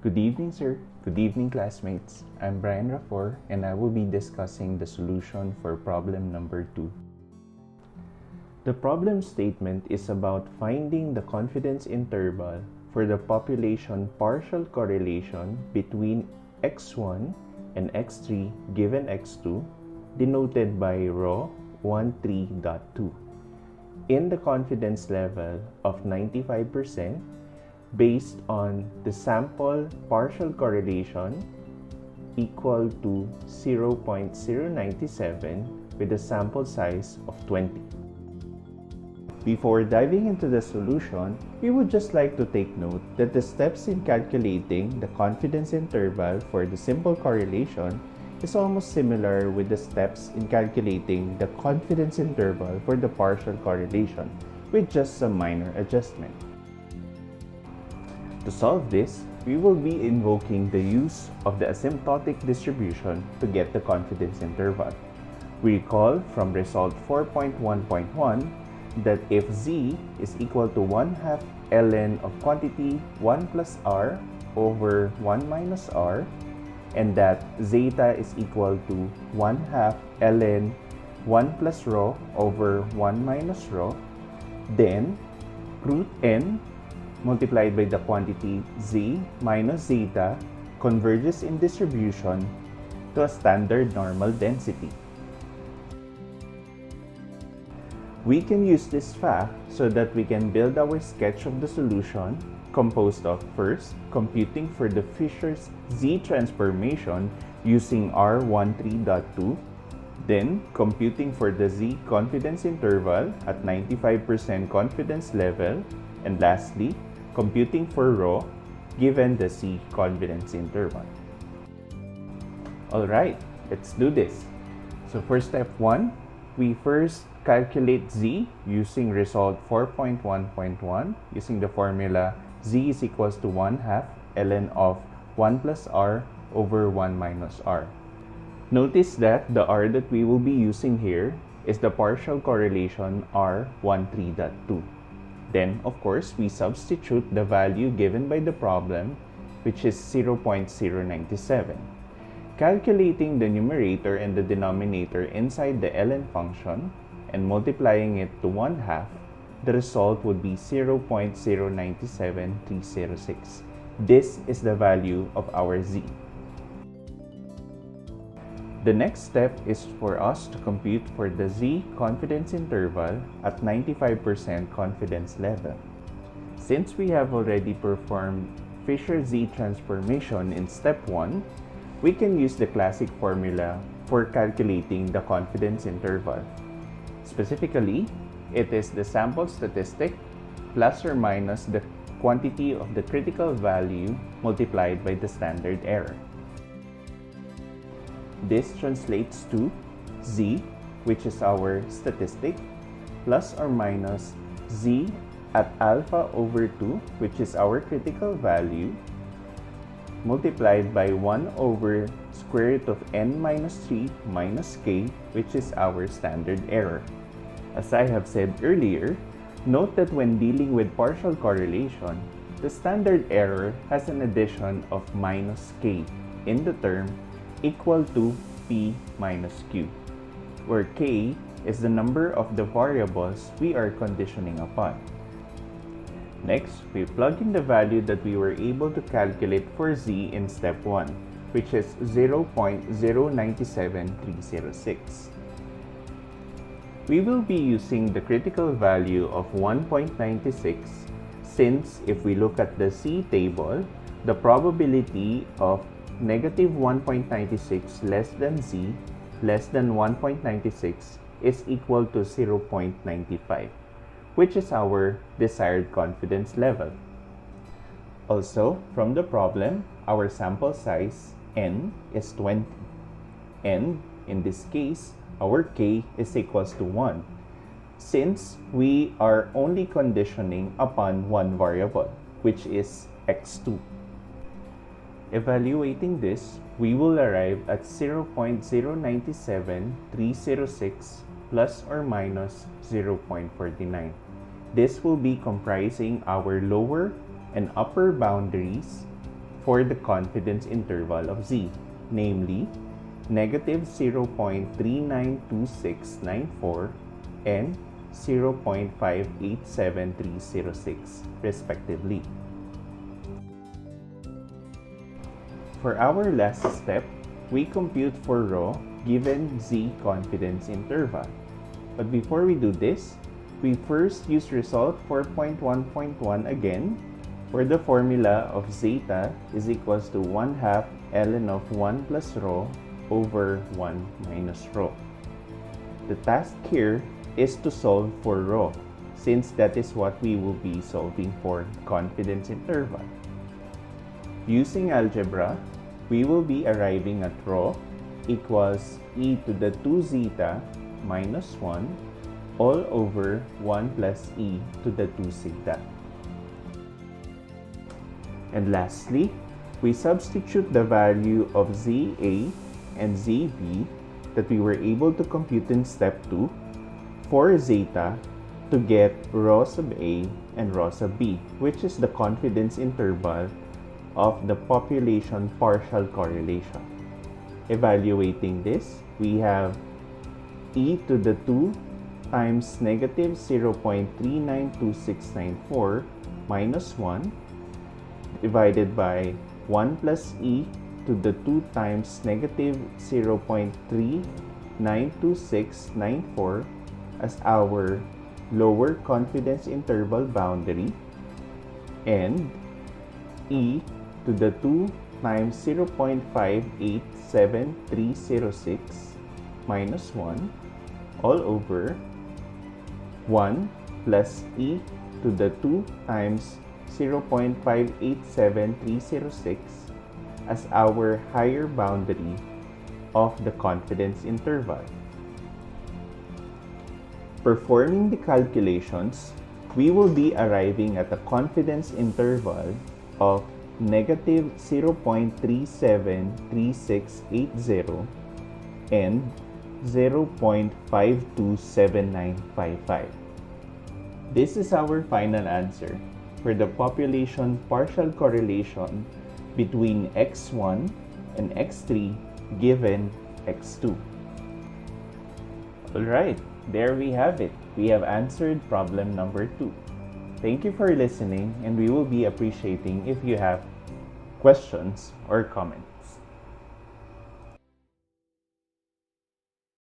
Good evening, sir. Good evening, classmates. I'm Brian Rafor, and I will be discussing the solution for problem number 2. The problem statement is about finding the confidence interval for the population partial correlation between x1 and x3 given x2, denoted by rho 13.2, in the confidence level of 95%, based on the sample partial correlation equal to 0.097 with a sample size of 20. Before diving into the solution, we would just like to take note that the steps in calculating the confidence interval for the simple correlation is almost similar with the steps in calculating the confidence interval for the partial correlation, with just some minor adjustment. To solve this, we will be invoking the use of the asymptotic distribution to get the confidence interval. We recall from result 4.1.1 that if z is equal to 1/2 ln of quantity 1 plus r over 1 minus r, and that zeta is equal to 1/2 ln 1 plus rho over 1 minus rho, then root n multiplied by the quantity z minus zeta converges in distribution to a standard normal density. We can use this fact so that we can build our sketch of the solution, composed of first computing for the Fisher's z transformation using R13.2, then computing for the z confidence interval at 95% confidence level, and lastly, computing for rho given the z confidence interval. Alright, let's do this. So for step 1, we first calculate z using result 4.1.1 using the formula z is equals to 1/2 ln of 1 plus r over 1 minus r. Notice that the r that we will be using here is the partial correlation R13.2. Then, of course, we substitute the value given by the problem, which is 0.097. Calculating the numerator and the denominator inside the ln function and multiplying it to 1/2, the result would be 0.097306. This is the value of our z. The next step is for us to compute for the z confidence interval at 95% confidence level. Since we have already performed Fisher z transformation in step 1, we can use the classic formula for calculating the confidence interval. Specifically, it is the sample statistic plus or minus the quantity of the critical value multiplied by the standard error. This translates to z, which is our statistic, plus or minus z at alpha over 2, which is our critical value, multiplied by 1 over square root of n minus 3 minus k, which is our standard error. As I have said earlier, note that when dealing with partial correlation, the standard error has an addition of minus k in the term equal to p minus q, where k is the number of the variables we are conditioning upon. Next, we plug in the value that we were able to calculate for z in step 1, which is 0.097306. We will be using the critical value of 1.96 since if we look at the z table, the probability of negative 1.96 less than z less than 1.96 is equal to 0.95, which is our desired confidence level. Also, from the problem, our sample size n is 20, and in this case, our k is equals to 1, since we are only conditioning upon one variable, which is x2. Evaluating this, we will arrive at 0.097306 plus or minus 0.49. This will be comprising our lower and upper boundaries for the confidence interval of z, namely negative 0.392694 and 0.587306 respectively. For our last step, we compute for rho given z confidence interval. But before we do this, we first use result 4.1.1 again, where the formula of zeta is equals to 1/2 ln of 1 plus rho over 1 minus rho. The task here is to solve for rho, since that is what we will be solving for confidence interval. Using algebra, we will be arriving at rho equals e to the 2 zeta minus 1 all over 1 plus e to the 2 zeta. And lastly, we substitute the value of ZA and ZB that we were able to compute in step 2 for zeta to get rho sub A and rho sub B, which is the confidence interval of the population partial correlation. Evaluating this, we have e to the 2 times negative 0.392694 minus 1 divided by 1 plus e to the 2 times negative 0.392694 as our lower confidence interval boundary, and e to the 2 times 0.587306 minus 1 all over 1 plus e to the 2 times 0.587306 as our higher boundary of the confidence interval. Performing the calculations, we will be arriving at a confidence interval of negative 0.373680 and 0.527955. This is our final answer for the population partial correlation between x1 and x3 given x2. Alright, there we have it. We have answered problem number 2. Thank you for listening, and we will be appreciating if you have questions or comments.